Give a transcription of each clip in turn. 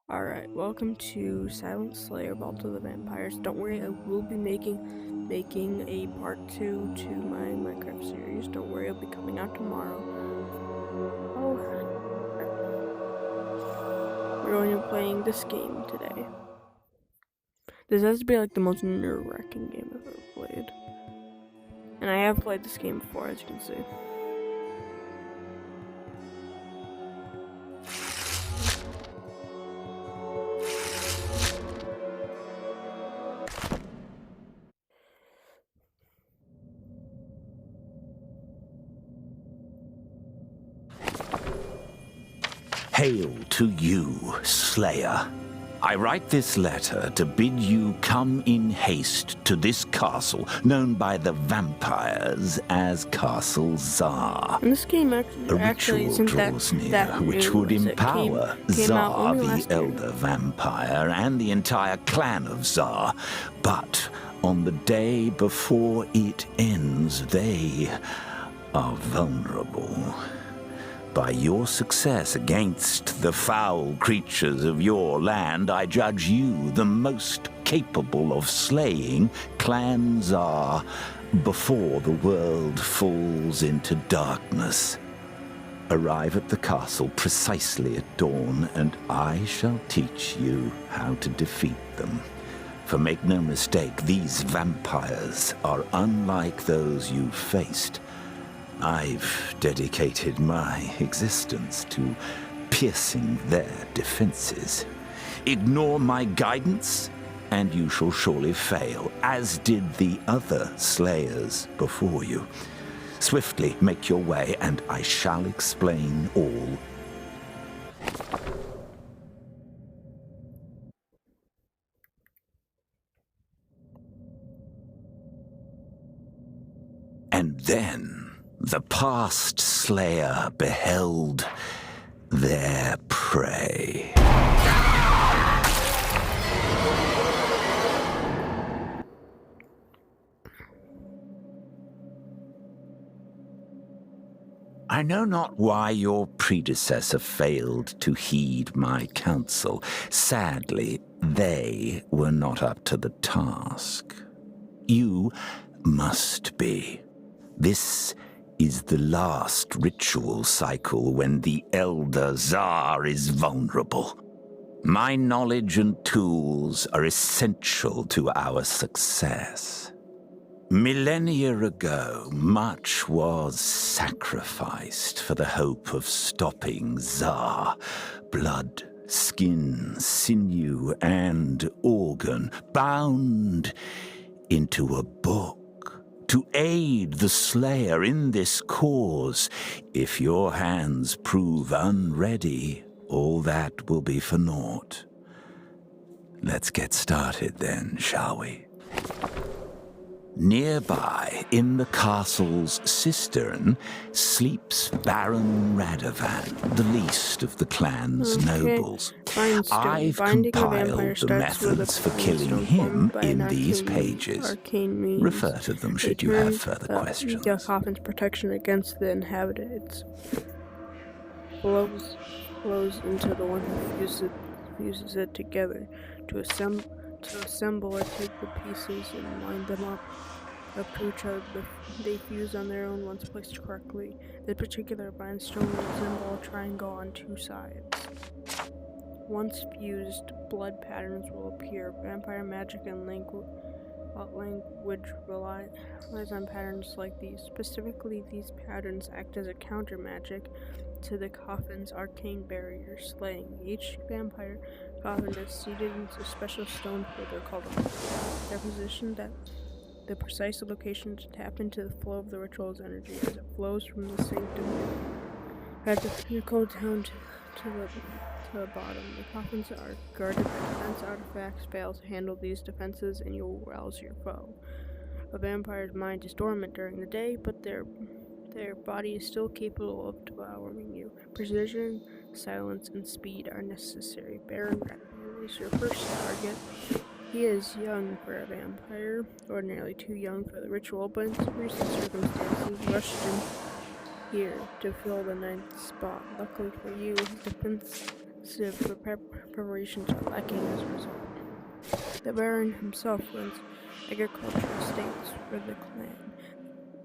Alright, welcome to Silent Slayer Vault of the Vampires. Don't worry, I will be making a part 2 to my Minecraft series. Don't worry, it'll be coming out tomorrow. Oh, we're going to be playing this game today. This has to be like the most nerve-wracking game I've ever played. And I have played this game before, as you can see. Hail to you, Slayer. I write this letter to bid you come in haste to this castle, known by the vampires as Castle Zar. And this game A actually ritual isn't draws near, that which new, would as it empower came out Zar, only the last year. elder vampire, and the entire clan of Zar. But on the day before it ends, they are vulnerable. By your success against the foul creatures of your land, I judge you the most capable of slaying Clan Zar before the world falls into darkness. Arrive at the castle precisely at dawn, and I shall teach you how to defeat them. For make no mistake, these vampires are unlike those you've faced. I've dedicated my existence to piercing their defenses. Ignore my guidance, and you shall surely fail, as did the other slayers before you. Swiftly make your way, and I shall explain all. And then the past slayer beheld their prey. I know not why your predecessor failed to heed my counsel. Sadly, they were not up to the task. You must be. This is the last ritual cycle when the Elder Zar is vulnerable. My knowledge and tools are essential to our success. Millennia ago, much was sacrificed for the hope of stopping Zar. Blood, skin, sinew, and organ bound into a book. To aid the Slayer in this cause. If your hands prove unready, all that will be for naught. Let's get started then, shall we? Nearby, in the castle's cistern, sleeps Baron Radovan, the least of the clan's nobles. I've compiled the methods for killing him in these pages. Refer to them should you have further questions. The coffin's protection against the inhabitants flows into the one who fuses it together to assemble or take the pieces and line them up to each other. They fuse on their own once placed correctly. The particular bindstone will resemble a triangle on two sides. Once fused, blood patterns will appear. Vampire magic and language relies on patterns like these. Specifically, these patterns act as a counter magic to the coffin's arcane barrier, slaying. Each vampire coffin is seated into a special stone holder called a They're positioned at the precise location to tap into the flow of the ritual's energy as it flows from the sanctum at the pinnacle down to the bottom. The coffins are guarded by defense artifacts. Fail to handle these defenses and you will rouse your foe. A vampire's mind is dormant during the day, but their body is still capable of devouring you. Precision, silence, and speed are necessary. Baron Radovan is your first target. He is young for a vampire, ordinarily too young for the ritual, but in recent circumstances rushed in here to fill the ninth spot. Luckily for you, his The preparations are lacking as a result. The Baron himself runs agricultural estates for the clan.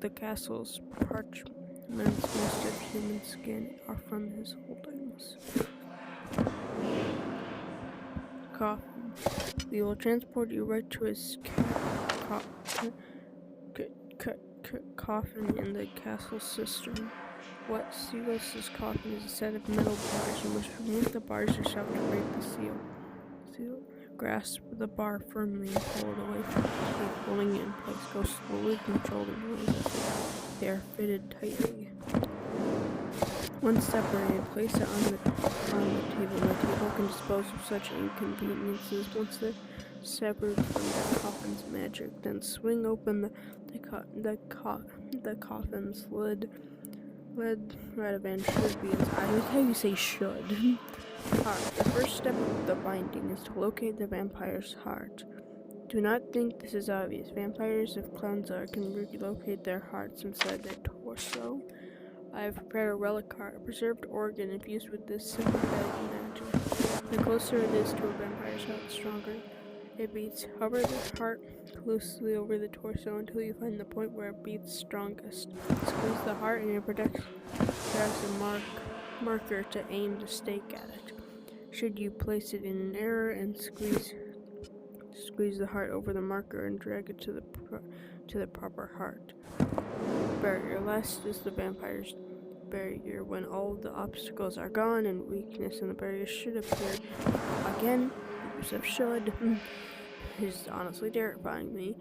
The castle's parchments, most of human skin, are from his holdings. Coffin. We will transport you right to his coffin in the castle cistern. What seals this coffin is a set of metal bars. You must remove the bars yourself to break the seal. Grasp the bar firmly and pull it away from the tape, holding it in place. Go slowly, control the noise as they are fitted tightly. Once separated, place it on the table. The table can dispose of such inconveniences once they're severed from the coffin's magic. Then swing open the coffin's lid. Radovan should be inside. I like how you say should. Heart. The first step of the binding is to locate the vampire's heart. Do not think this is obvious. Vampires of Clanzar can relocate their hearts inside their torso. I have prepared a relic heart, a preserved organ infused with this sympathetic magic. The closer it is to a vampire's heart, the stronger it beats. Hover the heart loosely over the torso until you find the point where it beats strongest. Squeeze the heart and it projects a marker to aim the stake at it. Should you place it in an error and squeeze the heart over the marker and drag it to the proper heart. Barrier. Last is the vampire's barrier. When all the obstacles are gone and weakness in the barrier should appear again, use of should is honestly terrifying me.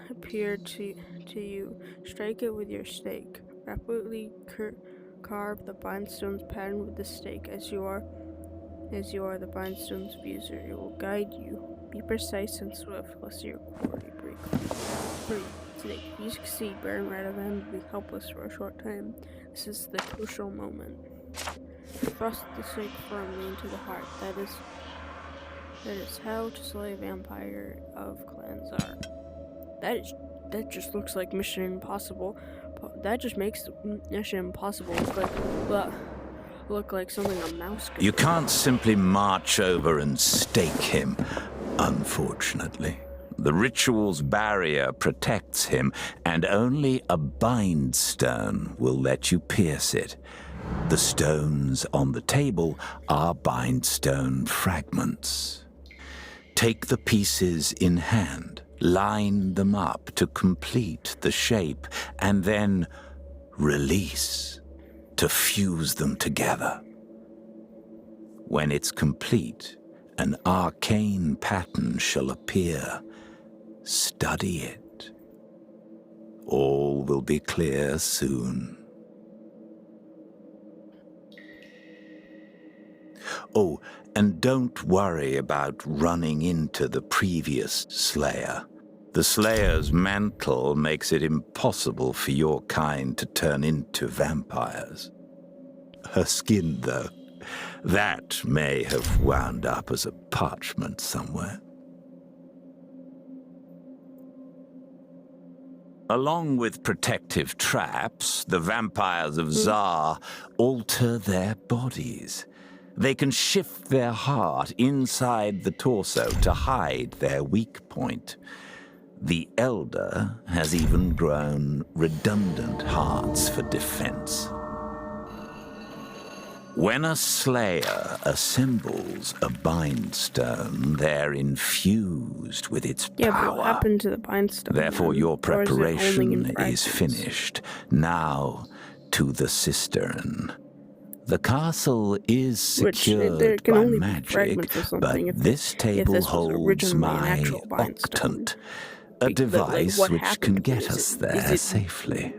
Appear to you. Strike it with your stake. Rapidly carve the bindstone's pattern with the stake. As you are the bindstone's fuser, it will guide you. Be precise and swift, lest your quarry break free. Today, if you succeed, Baron Radovan will be helpless for a short time. This is the crucial moment. Thrust the stake firmly into the heart. That is how to slay a vampire of Clanzar. That just looks like Mission Impossible. That just makes Mission Impossible look like something a mouse could do. You can't simply march over and stake him, unfortunately. The ritual's barrier protects him, and only a bindstone will let you pierce it. The stones on the table are bindstone fragments. Take the pieces in hand, line them up to complete the shape, and then release to fuse them together. When it's complete, an arcane pattern shall appear. Study it. All will be clear soon. Oh, and don't worry about running into the previous Slayer. The Slayer's mantle makes it impossible for your kind to turn into vampires. Her skin, though, that may have wound up as a parchment somewhere. Along with protective traps, the vampires of Xar alter their bodies. They can shift their heart inside the torso to hide their weak point. The Elder has even grown redundant hearts for defense. When a Slayer assembles a bindstone, they're infused with its power. Yeah, but what happened to the bindstone? Therefore, your preparation is fragments? finished. Now, to the cistern. The castle is secured by magic, but this table holds my octant, a device which can get us there safely.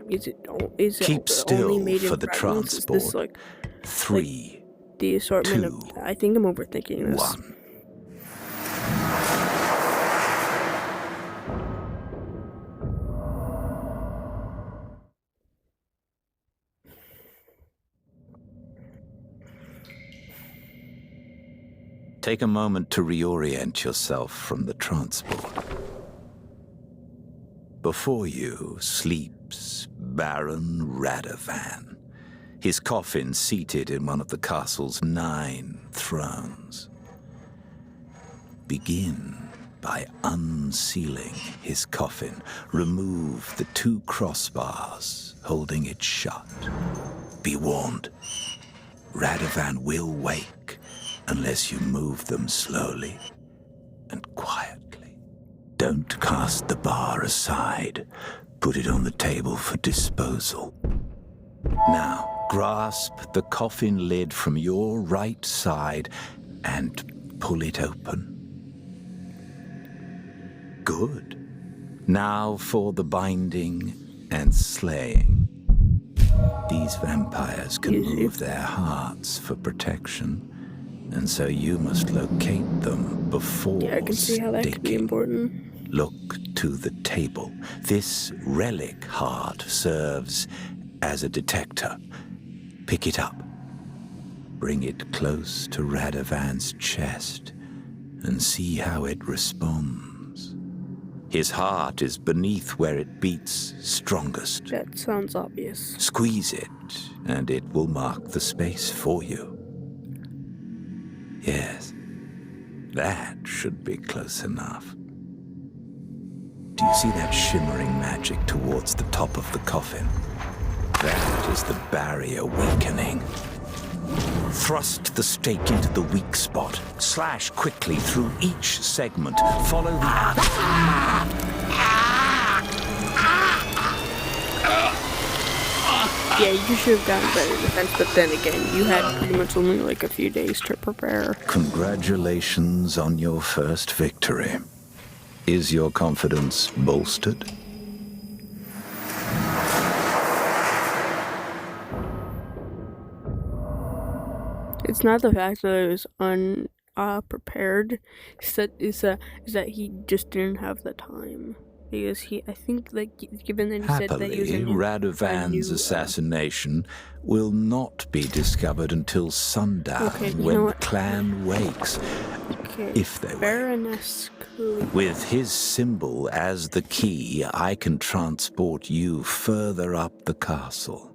Keep still for the transport. 3, the assortment 2, of. I think I'm overthinking this. 1. Take a moment to reorient yourself from the transport. Before you sleeps Baron Radovan. his coffin seated in one of the castle's 9 thrones. Begin by unsealing his coffin. Remove the 2 crossbars holding it shut. Be warned, Radovan will wake unless you move them slowly and quietly. Don't cast the bar aside. Put it on the table for disposal. Now, grasp the coffin lid from your right side and pull it open. Good. Now for the binding and slaying. These vampires can move their hearts for protection, and so you must locate them before I can see how that could be important. Look to the table. This relic heart serves as a detector. Pick it up. Bring it close to Radovan's chest and see how it responds. His heart is beneath where it beats strongest. That sounds obvious. Squeeze it, and it will mark the space for you. Yes, that should be close enough. Do you see that shimmering magic towards the top of the coffin? That is the barrier weakening. Thrust the stake into the weak spot. Slash quickly through each segment. Follow the... Yeah, you should have gotten better defense, but then again, you had pretty much only like a few days to prepare. Congratulations on your first victory. Is your confidence bolstered? It's not the fact that I was unprepared. Is that he just didn't have the time. Because I think, like, given that he said that he was in Radovan's assassination will not be discovered until sundown, when the clan wakes. Okay. If they Baroness Kalida. With his symbol as the key, I can transport you further up the castle.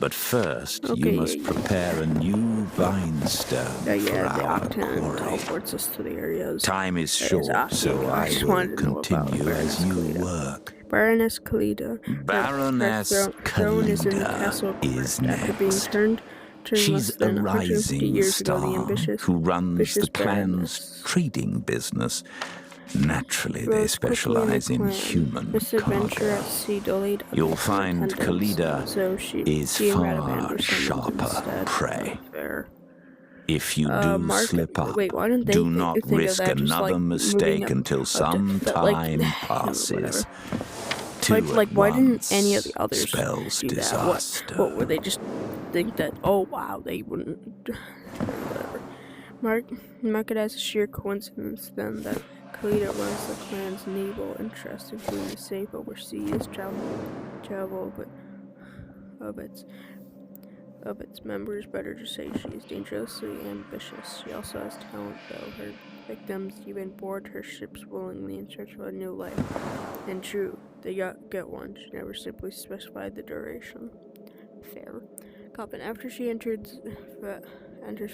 But first, you must prepare a new Bindstone for our quarry. Teleports us to the areas. Time is short, so I will continue as you work. Baroness Kalida. Baroness Throne is in the castle after being turned She's a rising star who runs the clan's trading business. Naturally, they specialize in human cargo. You'll find Kalida is far sharper prey. If you do slip up, do not risk another mistake until some time passes. Why didn't any of the others spells do disaster. that? What were they just think that? Oh wow, they wouldn't. Whatever. Mark it as a sheer coincidence then that Kalida runs the clan's naval interest, including the safe overseas travel of its members. Better to say she is dangerously ambitious. She also has talent, though. Her victims even board her ships willingly in search of a new life. And true, they get one. She never simply specified the duration. Fair. Coffin. After she enters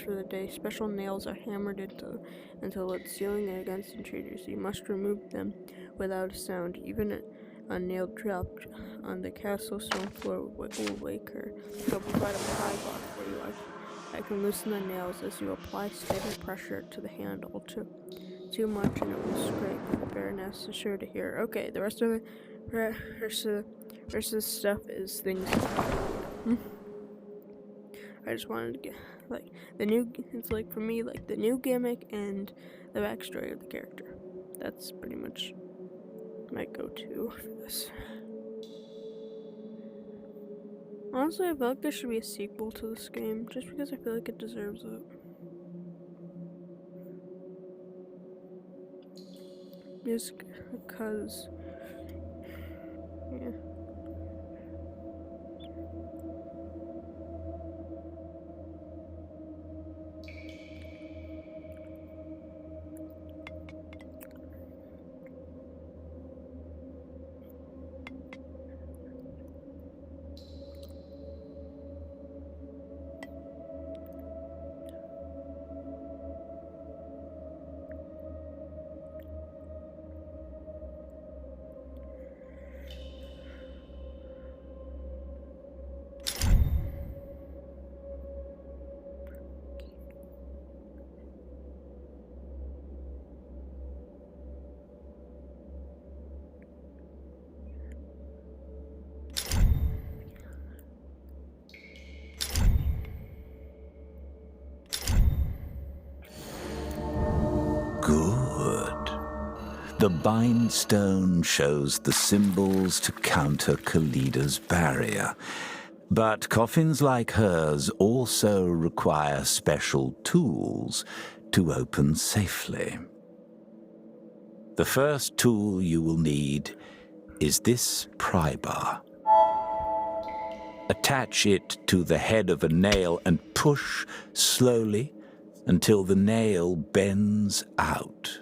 for the day, special nails are hammered into lead ceiling against intruders. You must remove them without a sound. Even a nail dropped on the castle stone floor will wake her. I'll provide a pry bar for you. I can loosen the nails as you apply steady pressure to the handle. Too much and it will scrape. The Baroness is sure to hear. Okay, the rest of the stuff is things. I just wanted to get for me the new gimmick and the backstory of the character. That's pretty much my go-to for this. Honestly, I feel like there should be a sequel to this game, just because I feel like it deserves it. Just because, yeah. Good. The bind stone shows the symbols to counter Kalida's barrier. But coffins like hers also require special tools to open safely. The first tool you will need is this pry bar. Attach it to the head of a nail and push slowly until the nail bends out.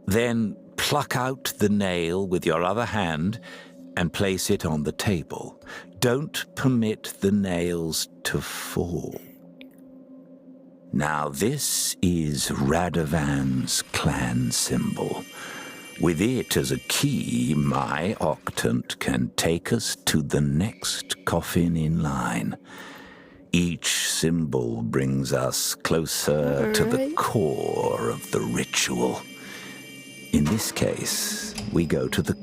Then pluck out the nail with your other hand and place it on the table. Don't permit the nails to fall. Now this is Radovan's clan symbol. With it as a key, my Octant can take us to the next coffin in line. Each symbol brings us closer to the core of the ritual. In this case, we go to the...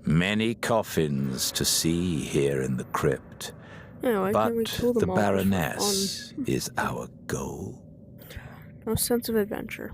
Many coffins to see here in the crypt, but the Baroness is our goal. No sense of adventure.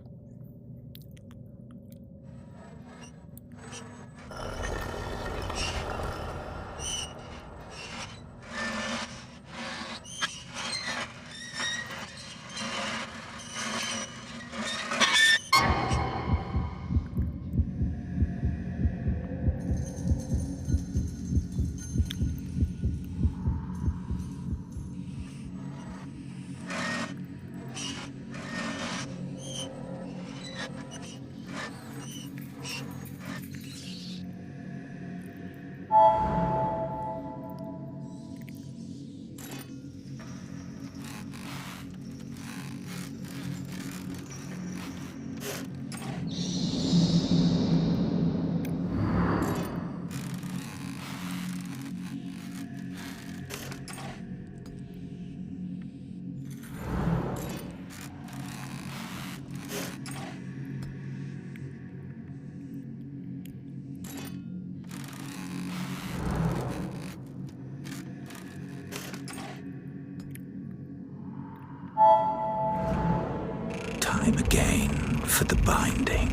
Time again for the binding.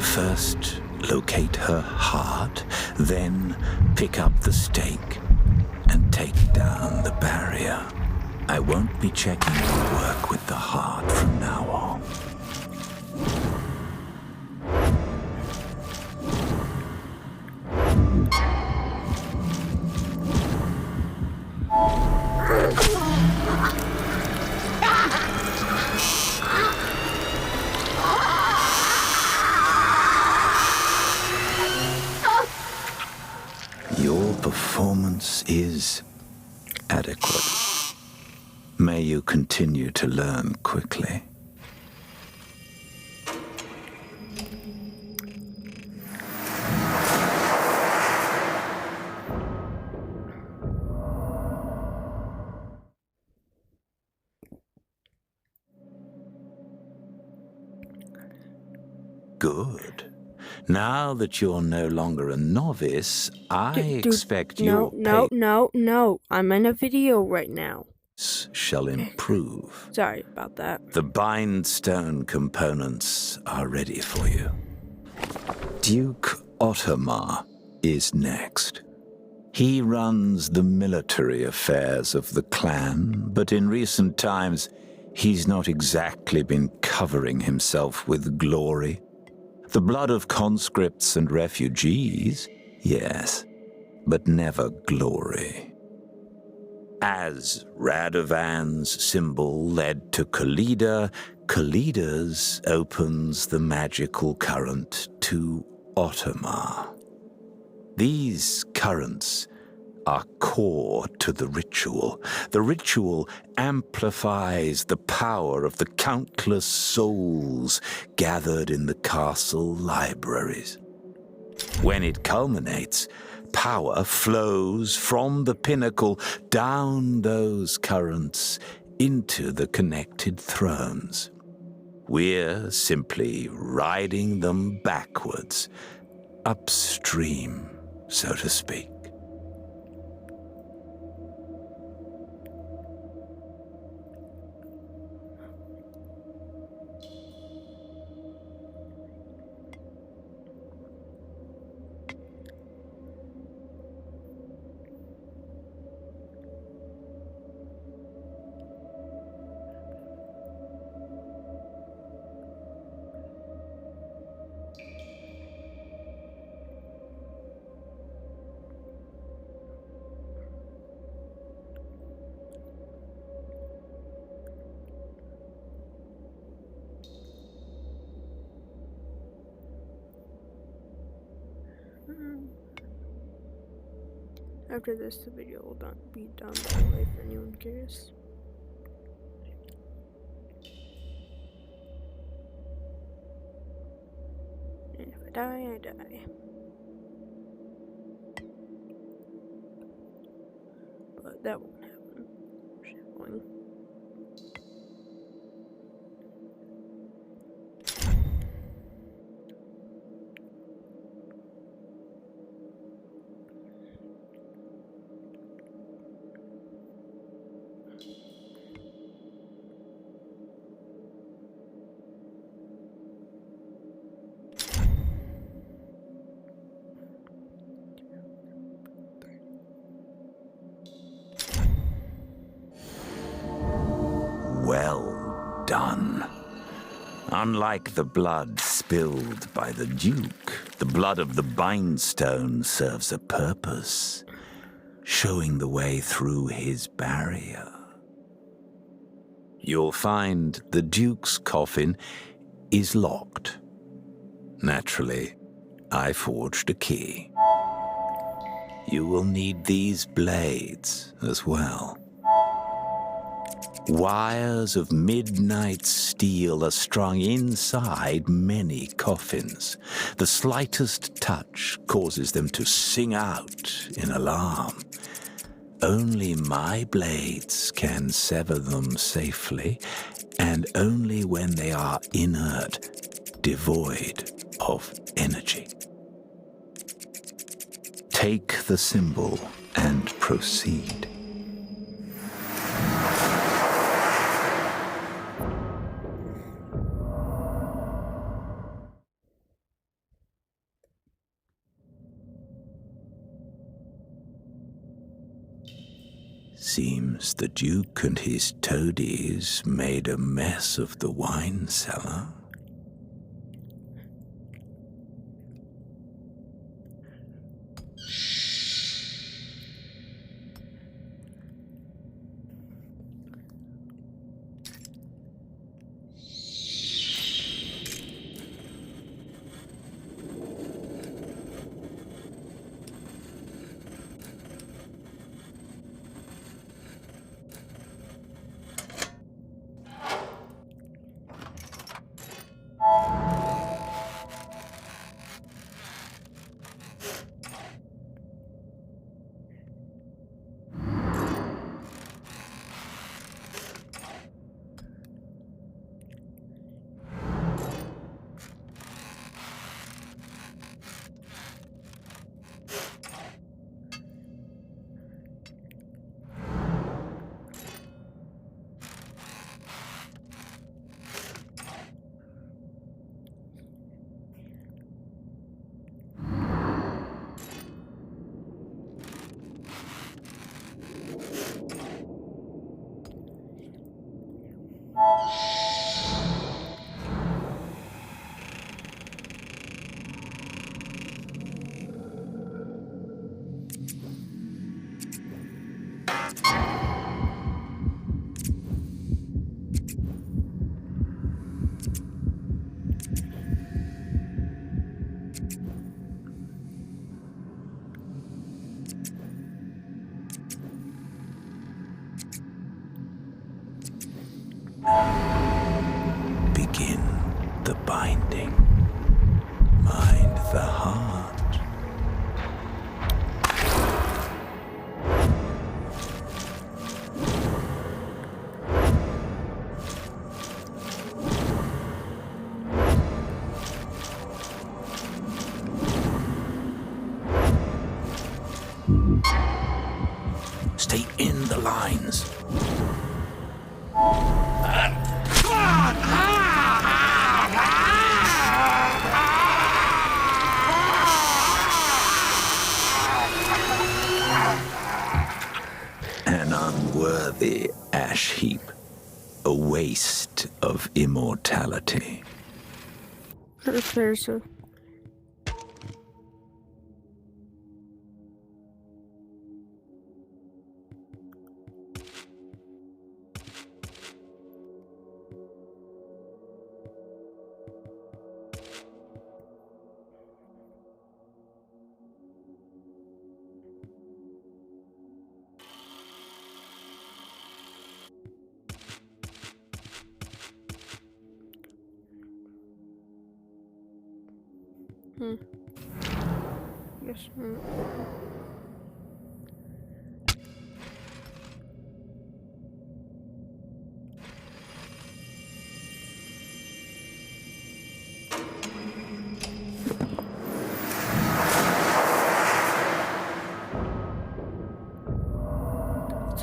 First, locate her heart, then pick up the stake and take down the barrier. I won't be checking your work with the heart from now on. Your performance is adequate. May you continue to learn quickly. Good. Now that you're no longer a novice, I expect your... No. I'm in a video right now. ...shall improve. Sorry about that. The bindstone components are ready for you. Duke Ottomar is next. He runs the military affairs of the clan, but in recent times, he's not exactly been covering himself with glory. The blood of conscripts and refugees, yes, but never glory. As Radovan's symbol led to Kalida, Kalida's opens the magical current to Ottomar. These currents are core to the ritual. The ritual amplifies the power of the countless souls gathered in the castle libraries. When it culminates, power flows from the pinnacle down those currents into the connected thrones. We're simply riding them backwards, upstream, so to speak. After this, the video will not be done, by the way, for anyone curious. And if I die, I die. But that won't happen. Shadowing. Well done. Unlike the blood spilled by the Duke, the blood of the Bindstone serves a purpose, showing the way through his barrier. You'll find the Duke's coffin is locked. Naturally, I forged a key. You will need these blades as well. Wires of midnight steel are strung inside many coffins. The slightest touch causes them to sing out in alarm. Only my blades can sever them safely, and only when they are inert, devoid of energy. Take the symbol and proceed. Seems the Duke and his toadies made a mess of the wine cellar. Begin the binding. Mind the heart. the lines. An unworthy ash heap, a waste of immortality. If there's a... Guess not.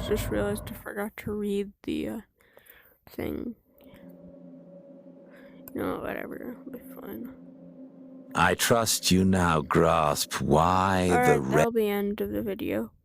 Just realized I forgot to read the thing. No, whatever, it'll be fine. I trust you now grasp why the Alright, that'll be the end of the video. Bye.